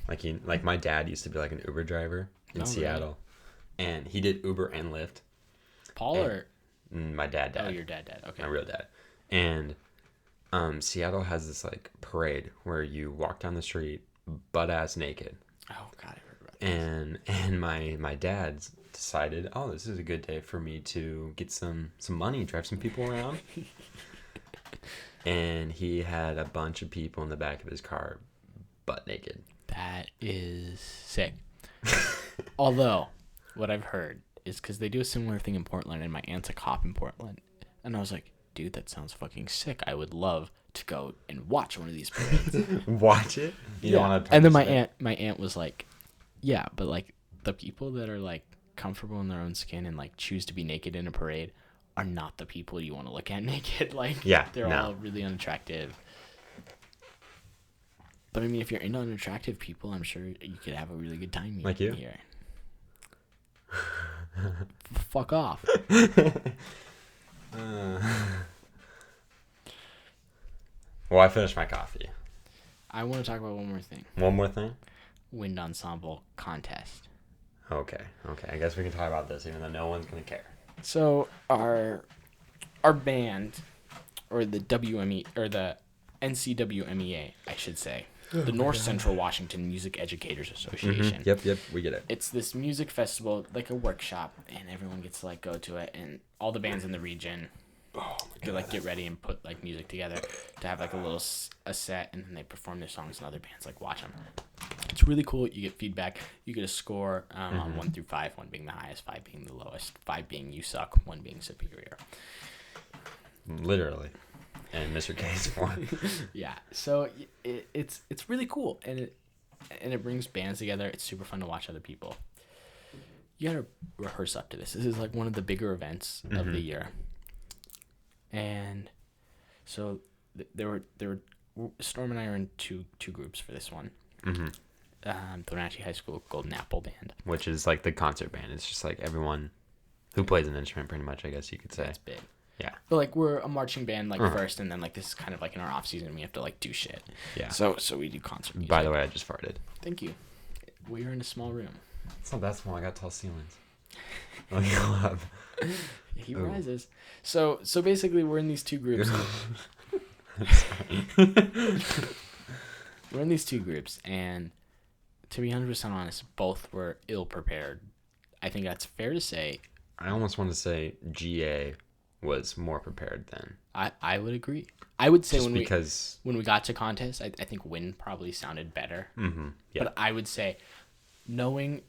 Like my dad used to be like an Uber driver in Seattle, really? And he did Uber and Lyft. Paul or my dad? Oh, your dad. Okay. My real dad. And Seattle has this like parade where you walk down the street butt ass naked. Oh God, I heard about that. And my dad's decided, oh, this is a good day for me to get some money, drive some people around. And he had a bunch of people in the back of his car butt naked. That is sick. Although, what I've heard is because they do a similar thing in Portland, and my aunt's a cop in Portland. And I was like, dude, that sounds fucking sick. I would love to go and watch one of these parades. Watch it? You don't want to and then my aunt was like, yeah, but like the people that are like comfortable in their own skin and like choose to be naked in a parade are not the people you want to look at naked. Like, yeah, they're all really unattractive. But I mean, if you're into unattractive people, I'm sure you could have a really good time like you here. Fuck off. Well, I finished my coffee. I want to talk about one more thing. One more thing? Wind ensemble contest. Okay. I guess we can talk about this, even though no one's gonna care. So our band, or the WME, or the NCWMEA, I should say, the North Central Washington Music Educators Association. Yep, we get it. It's this music festival, like a workshop, and everyone gets to like go to it, and all the bands in the region could like get ready and put like music together to have like a set, and then they perform their songs, and other bands like watch them. It's really cool. You get feedback. You get a score on 1 through 5, 1 being the highest, 5 being the lowest, 5 being you suck, 1 being superior. Literally. And Mr. K's one. Yeah. So it's really cool, and it brings bands together. It's super fun to watch other people. You gotta rehearse up to this. This is like one of the bigger events of the year. And so there were Storm and I are in two groups for this one. Thornatchee High School Golden Apple Band, which is like the concert band. It's just like everyone who plays an instrument, pretty much, I guess you could say. It's big. Yeah. But like we're a marching band first, and then like this is kind of like in our off season we have to like do shit. Yeah. So we do concert music. By the way, I just farted. Thank you. We are in a small room. It's not that small. I got tall ceilings. Let me go up. He rises. So basically we're in these two groups. We're in these two groups, and to be 100% honest, both were ill prepared. I think that's fair to say. I almost want to say GA was more prepared than. I would agree. I would say just when we got to contest, I think Win probably sounded better. Yeah. But I would say,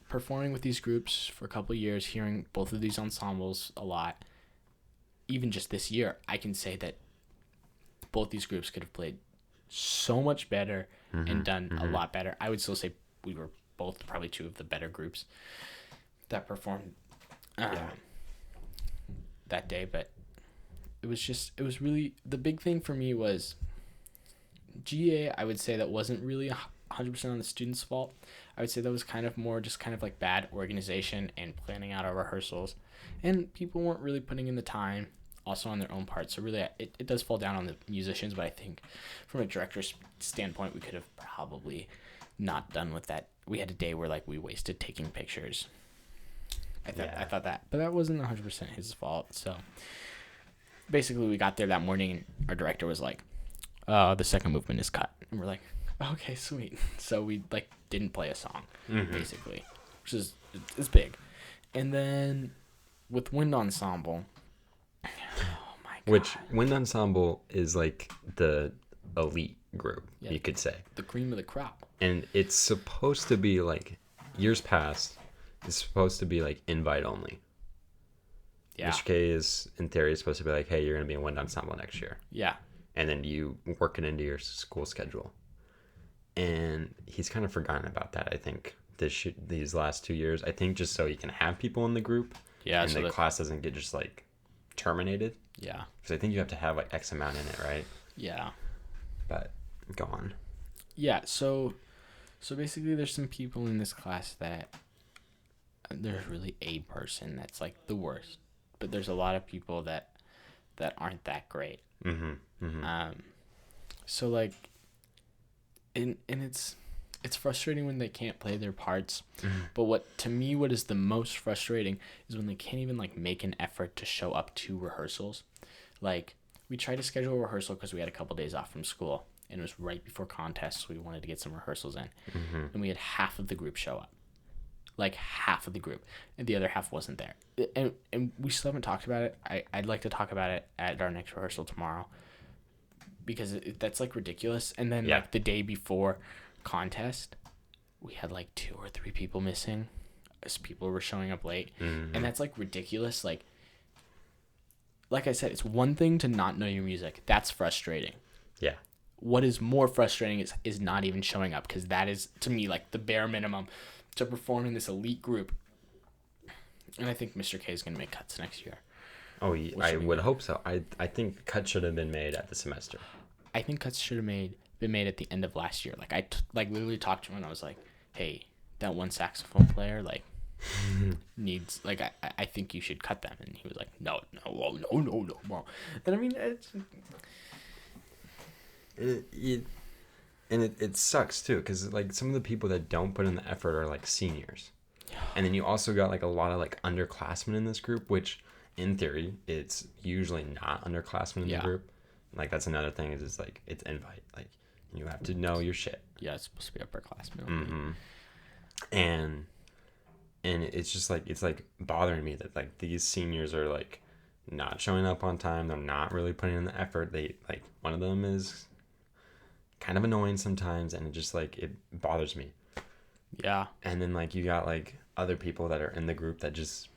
performing with these groups for a couple of years, hearing both of these ensembles a lot, even just this year, I can say that both these groups could have played so much better and done a lot better. I would still say we were both probably two of the better groups that performed that day, but it was really, the big thing for me was GA. I would say that wasn't really 100% on the students' fault. I would say that was kind of more just kind of like bad organization and planning out our rehearsals, and people weren't really putting in the time also on their own part. So really it does fall down on the musicians, but I think from a director's standpoint, we could have probably not done with that. We had a day where like we wasted taking pictures. I thought that, but that wasn't 100% his fault. So basically we got there that morning and our director was like, the second movement is cut. And we're like, okay, sweet. So we like didn't play a song basically, which is big. And then with Wind Ensemble, oh my God. Which Wind Ensemble is like the elite group, you could say. The cream of the crop. And it's supposed to be like, years past, it's supposed to be like invite only. Yeah. Mr. K is, in theory, supposed to be like, hey, you're going to be in Wind Ensemble next year. Yeah. And then you work it into your school schedule. And he's kind of forgotten about that, I think, these last 2 years. I think just so he can have people in the group. Yeah. And so the class doesn't get just like terminated. Yeah. Because I think you have to have like X amount in it, right? Yeah. But go on. Yeah. So basically there's some people in this class that there's really a person that's like the worst, but there's a lot of people that aren't that great. So like, and it's frustrating when they can't play their parts. But what is the most frustrating is when they can't even like make an effort to show up to rehearsals. Like we tried to schedule a rehearsal because we had a couple days off from school, and it was right before contests. So we wanted to get some rehearsals in, and we had half of the group show up. Like half of the group, and the other half wasn't there. And we still haven't talked about it. I'd like to talk about it at our next rehearsal tomorrow, because that's like ridiculous. And then like the day before contest, we had like 2 or 3 people missing, as people were showing up late, and that's like ridiculous. Like I said, it's one thing to not know your music. That's frustrating. Yeah. What is more frustrating is not even showing up, because that is, to me, like the bare minimum to perform in this elite group. And I think Mr. K is going to make cuts next year. Oh, I would hope so. I think cuts should have been made at the semester. I think cuts should have been made at the end of last year. Like I literally talked to him and I was like, hey, that one saxophone player, like needs, like, I think you should cut them. And he was like, no, Mom. And I mean, it sucks too, because like some of the people that don't put in the effort are like seniors, and then you also got like a lot of like underclassmen in this group, which in theory it's usually not underclassmen in the group. Like that's another thing, is it's like it's invite, like you have to know your shit. Yeah, it's supposed to be upperclassmen. Mm-hmm. And it's just like, it's like bothering me that like these seniors are like not showing up on time. They're not really putting in the effort. They like, one of them is kind of annoying sometimes, and it just like, it bothers me. Yeah. And then like you got like other people that are in the group that just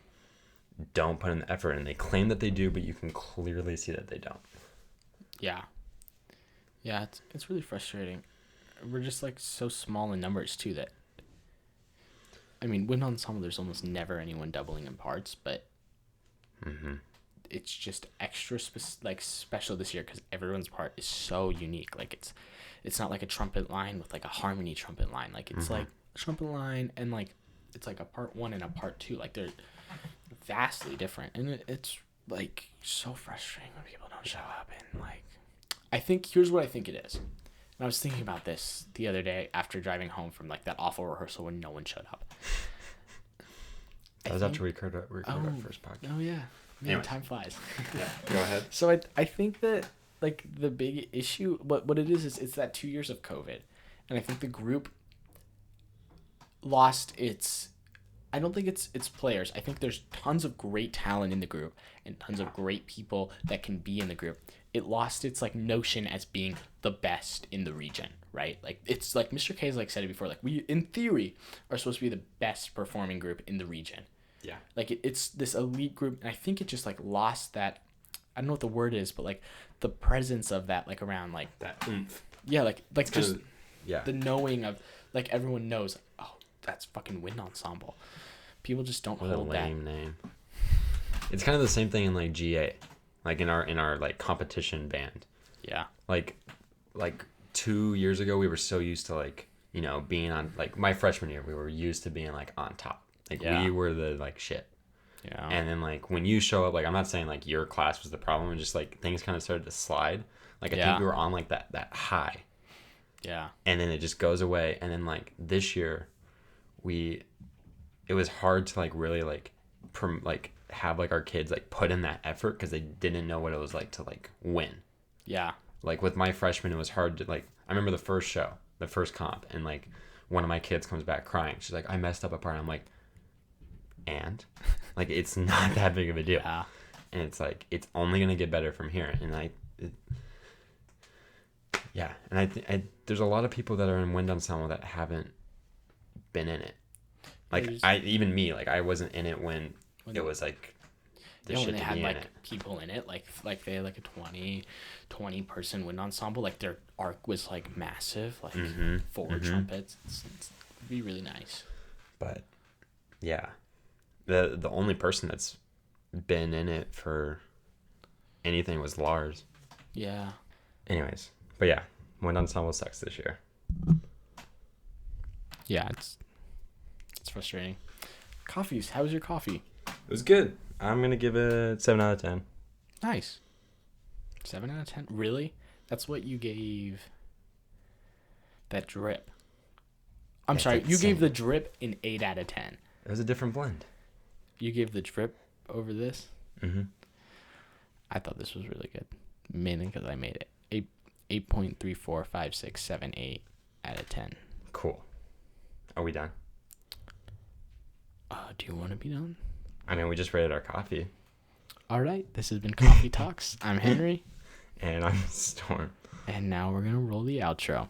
don't put in the effort, and they claim that they do, but you can clearly see that they don't. Yeah. Yeah, it's really frustrating. We're just like so small in numbers too that, I mean, wind ensemble, there's almost never anyone doubling in parts, but it's just extra special this year because everyone's part is so unique. Like it's not like a trumpet line with like a harmony trumpet line. Like it's like a trumpet line, and like it's like a part 1 and a part 2. Like they're vastly different, and it's like so frustrating when people don't show up. And like, I think here's what I think it is. And I was thinking about this the other day after driving home from like that awful rehearsal when no one showed up. That was after we recorded our first podcast. Oh yeah. Anyway. Time flies. Yeah, go ahead. So I think that like the big issue, what it is it's that 2 years of COVID, and I think the group lost its. I don't think it's players. I think there's tons of great talent in the group and tons of great people that can be in the group. It lost its like notion as being the best in the region, right? Like it's like Mr. K's like said it before. Like we in theory are supposed to be the best performing group in the region. Yeah. Like it's this elite group, and I think it just like lost that. I don't know what the word is, but like the presence of that, like around like that oomph. Yeah, like just the knowing of like everyone knows. Oh, that's fucking wind ensemble. People just don't hold that. What a lame name. It's kind of the same thing in like GA, like in our like competition band. Yeah. Like 2 years ago, we were so used to like, you know, being on, like my freshman year, we were used to being like on top. Like we were the like shit. Yeah. And then like when you show up, like I'm not saying like your class was the problem, and just like things kind of started to slide. Like I think we were on like that high. Yeah. And then it just goes away. And then like this year, it was hard to like really like have like our kids like put in that effort because they didn't know what it was like to like win. Yeah. Like with my freshmen, it was hard to like, I remember the first show, the first comp, and like one of my kids comes back crying. She's like, I messed up a part. I'm like, and like, it's not that big of a deal. Yeah. And it's like, it's only going to get better from here. And I there's a lot of people that are in wind ensemble that haven't been in it. Like even me, like I wasn't in it when it was like the shit when they to had be like in it. people in it, like they had like a 20 person wind ensemble. Like their arc was like massive, like 4 trumpets. It'd be really nice. But yeah, the only person that's been in it for anything was Lars. Yeah. Anyways, but yeah, wind ensemble sucks this year. Yeah, it's frustrating. Coffees. How was your coffee? It was good. I'm gonna give it 7 out of 10. Nice. 7 out of 10. Really? That's what you gave that drip. I'm sorry. You gave the drip an 8 out of 10. It was a different blend. You gave the drip over this? Mm-hmm. I thought this was really good. Mainly because I made it. 8.345678 out of 10. Cool. Are we done? Do you want to be done? I mean, we just rated our coffee. All right. This has been Coffee Talks. I'm Henry. And I'm Storm. And now we're going to roll the outro.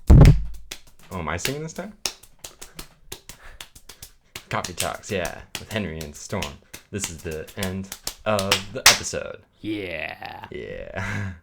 Oh, am I singing this time? Coffee Talks, yeah. With Henry and Storm. This is the end of the episode. Yeah. Yeah.